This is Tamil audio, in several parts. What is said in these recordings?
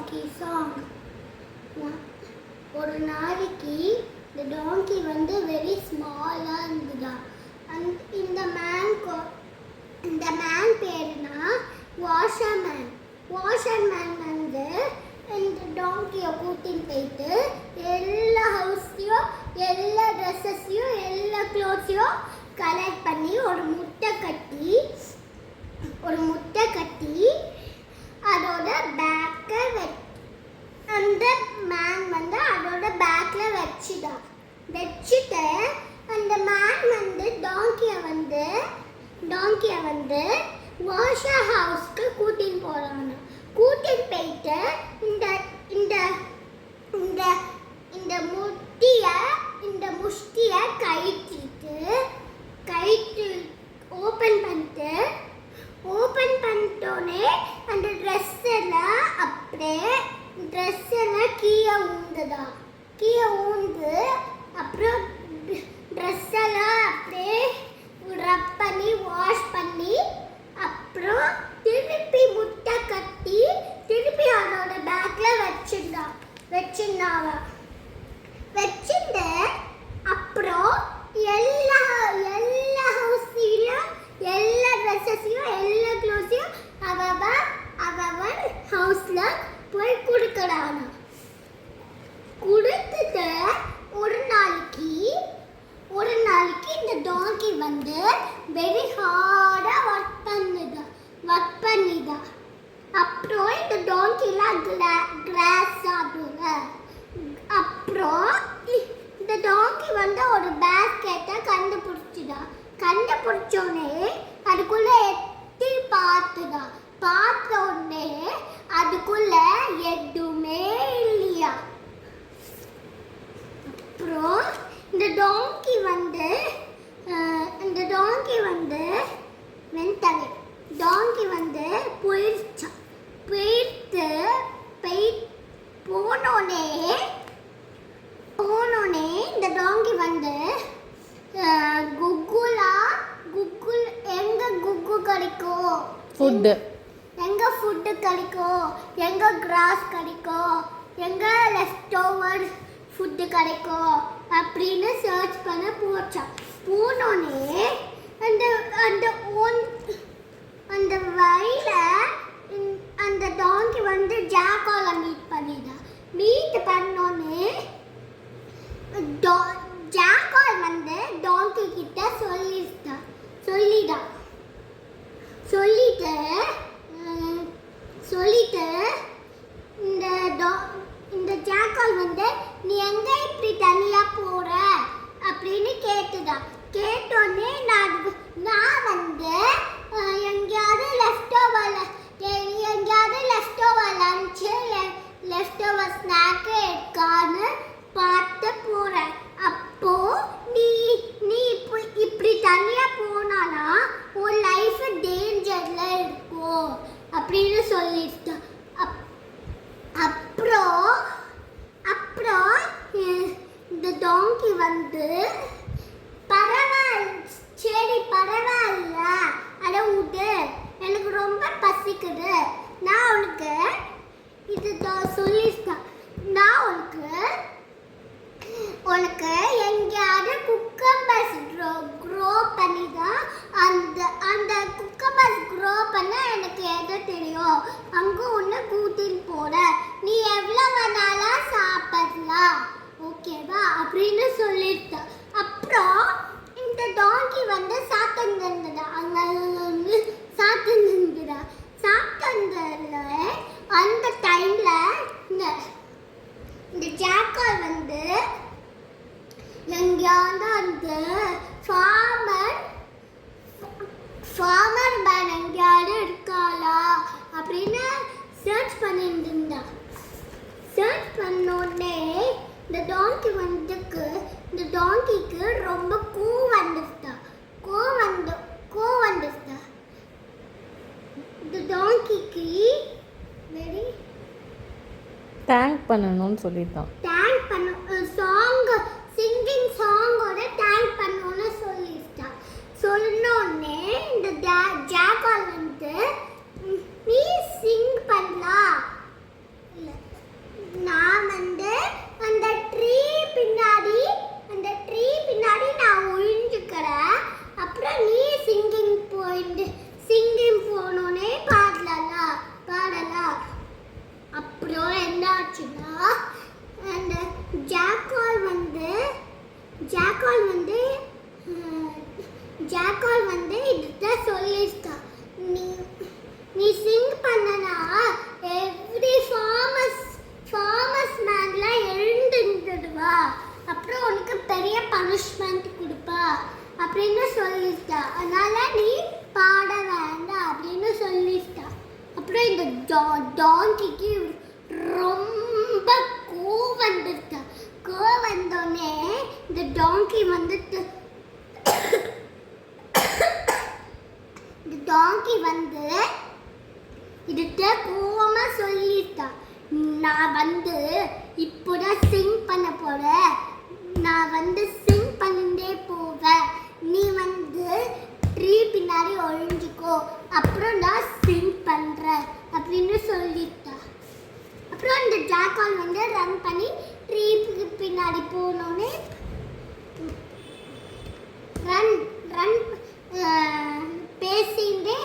donkey song. ஒரு நாளைக்கு the donkey வந்து very small-ஆ இருந்ததா. இந்த மேன் பேருனா washerman. washerman வந்து இந்த டாங்கியை கூட்டின்னு போயிட்டு எல்லா ஹவுஸ்லையும் எல்லா ட்ரெஸ்ஸஸையும் எல்லா க்ளோத்ஸையும் கலெக்ட் பண்ணி ஒரு முட்டை கட்டி அதோட பேக்கை அந்த மேன் வந்து அதோட பேக்ல வச்சுட்டு அந்த மேன் வந்து டாங்கியை வந்து வாஷர் ஹவுஸ்க்கு கூட்டின்னு போறாங்க. கூட்டின்னு போயிட்டு இந்த முஷ்டியை கயிற்று ஓப்பன் பண்ணிட்டோன்னே அந்த ட்ரெஸ் எல்லாம் கீழே ஊந்து அப்புறம் ட்ரெஸ் எல்லாம் அப்படியே ரப் பண்ணி வாஷ் பண்ணி அப்புறம் திருப்பி முட்டை கட்டி திருப்பி அதோட பேக்ல வச்சிருந்த அப்புறம் எல்லா ஹவுஸ்லையும் எல்லா ட்ரெஸ்ஸஸையும் எல்லா க்ளோத்ஸையும் அவன் ஹவுஸ்ல போய் கொடுக்கறானா. கொடுத்துட்டு ஒரு நாளைக்கு இந்த டாங்கி வந்து வெரி ஹார்டா ஒர்க் பண்ணிதா. அப்புறம் இந்த டாங்கிலாம் கிராஸ் சாப்பிடுங்க. அப்புறம் இந்த டாங்கி வந்து ஒரு பேஸ்கெட்டை கண்டுபிடிச்சோடனே அதுக்குள்ள எட்டி பார்த்த உடனே அதுக்குள்ள எதுவுமே இல்லையா. அப்புறம் இந்த டாங்கி வந்து போயிட்டு போனோனே இந்த டாங்கி வந்து குக்குல் எங்க குக்கு கிடைக்கும், எங்க ஃபுட்டு கிடைக்கும், எங்க கிராஸ் கிடைக்கும், எங்க லெஃப்ட் ஓவர் ஃபுட்டு கிடைக்கும் அப்படின்னு சர்ச் பண்ண போனோடனே அந்த வழியில அந்த டாங்கி வந்து ஜாக்கால மீட் பண்ணோன்னே ஜாக்கால் வந்து டாங்கி கிட்ட சொல்லிட்டு இந்த ஜாக்கால் வந்து நீ எங்க இப்படி தனியா போற அப்படின்னு கேட்டோன்னே நான் வந்து எங்கேயாவது left over lunch left over snack எடுக்கான்னு பார்த்து போறேன். அப்போ நீ இப்படி தனியா போனானா உன் லைஃப் டேஞ்சர்ல இருக்கும் அப்படின்னு சொல்லிட்டு அப்புறம் இந்த டாங்கி வந்து பரவாயில்ல அட விடு, எனக்கு ரொம்ப பசிக்குது, நான் உனக்கு இது சொல்லிருக்கேன், நான் உனக்கு எங்கேயாவது குக்கம்பர்ஸ் க்ரோ பண்ணிதான் அந்த குக்கம்பர்ஸ் க்ரோ பண்ண எனக்கு எது தெரியும், அங்கே ஒன்று கூட்டின்னு போற, நீ எவ்வளோ வேணாலும் சாப்பிடலாம் ஓகேவா அப்படின்னு சொல்லிட்டு அப்புறம் இந்த டாங்கி வந்து சாப்பிட்டு அந்த டைம்ல இந்த ஜாக்கால் வந்து எங்கேயாவது அந்த ஃபார்மர் மேன் எங்கேயாவது இருக்காளா அப்படின்னு சர்ச் பண்ணிட்டு இருந்தா. சர்ச் பண்ணோடனே இந்த டாங்கிக்கு ரொம்ப வந்துட்டா. இந்த டாங்கிக்கு வெரி தேங்க் பண்ணணும்னு சொல்லிட்டான். தேங்க் பண்ண சிங்கிங் சாங்கோட தேங்க் பண்ணணும்னு சொல்லிட்டா. சொன்னோடனே இந்த ஜாக்கால் வந்து நீ சிங் பண்ணலாம் இல்லை டாங்கிக்கு ரொம்ப கோவம் வந்துருச்சு. கோவம் வந்தோடனே இந்த டாங்கி வந்துட்டு இந்த டாங்கி வந்து இதுகிட்ட கோவமா சொல்லிட்டா, நான் வந்து இப்போதான் சிங் பண்ண போறேன், நான் வந்து சிங் பண்ணிட்டே போவேன், நீ வந்து ட்ரீ பின்னாடி ஒழிஞ்சுக்கோ, அப்புறம் நான் சிங் பண்றேன் அப்படின்னு சொல்லிட்டா. அப்புறம் அந்த ஜாக்கால் வந்து ரன் பண்ணி ட்ரீக்கு பின்னாடி போனோடனே ரன் ரன் பேசிண்டே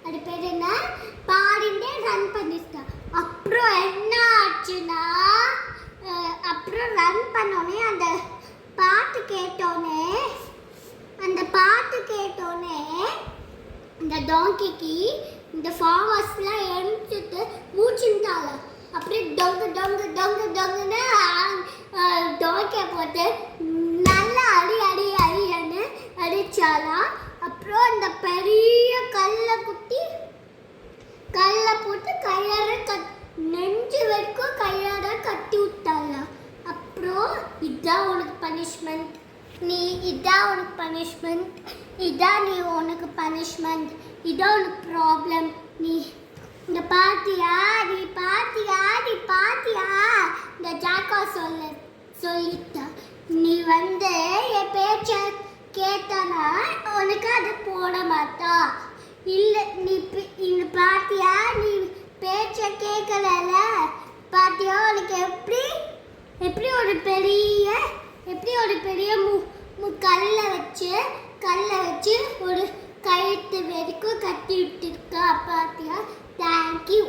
அது பேர் என்ன பாடிண்டே ரன் பண்ணிட்டா. அப்புறம் என்ன ஆச்சுன்னா அப்புறம் ரன் பண்ணோடனே அந்த பாட்டு கேட்டோடனே இந்த டாங்கிக்கு இந்த ஃபார்மர்ஸ்லாம் எழுந்துட்டு மூச்சுட்டாங்க. அப்படியே டொங்கு டொங்கு டொங்கு டொங்குன்னு டாங்கியை போட்டு நல்லா அடி அடி அடின்னு அடிச்சாலாம். அப்புறம் அந்த பெரிய கல்லை போட்டு கையார நெஞ்சு வரைக்கும் கையார கட்டி விட்டாலாம். அப்புறம் இதான் உனக்கு பனிஷ்மெண்ட், இதான் உனக்கு பனிஷ்மெண்ட், இதான் உனக்கு பனிஷ்மெண்ட், இதான் உனக்கு ப்ராப்ளம், நீ இந்த பாத்தியா இந்த ஜாக்கா சொல்லிட்டா, நீ வந்து என் பேச்ச கேட்டானா உனக்கு அதை போட மாட்டா, இல்லை நீ இந்த பாத்தியா நீ பேச்ச கேட்கல பாத்தியா உனக்கு எப்படி ஒரு பெரிய கல்லை வச்சு ஒரு கழுத்து வரைக்கும் கட்டி விட்டுருக்கா பாத்தியா. தேங்க்யூ.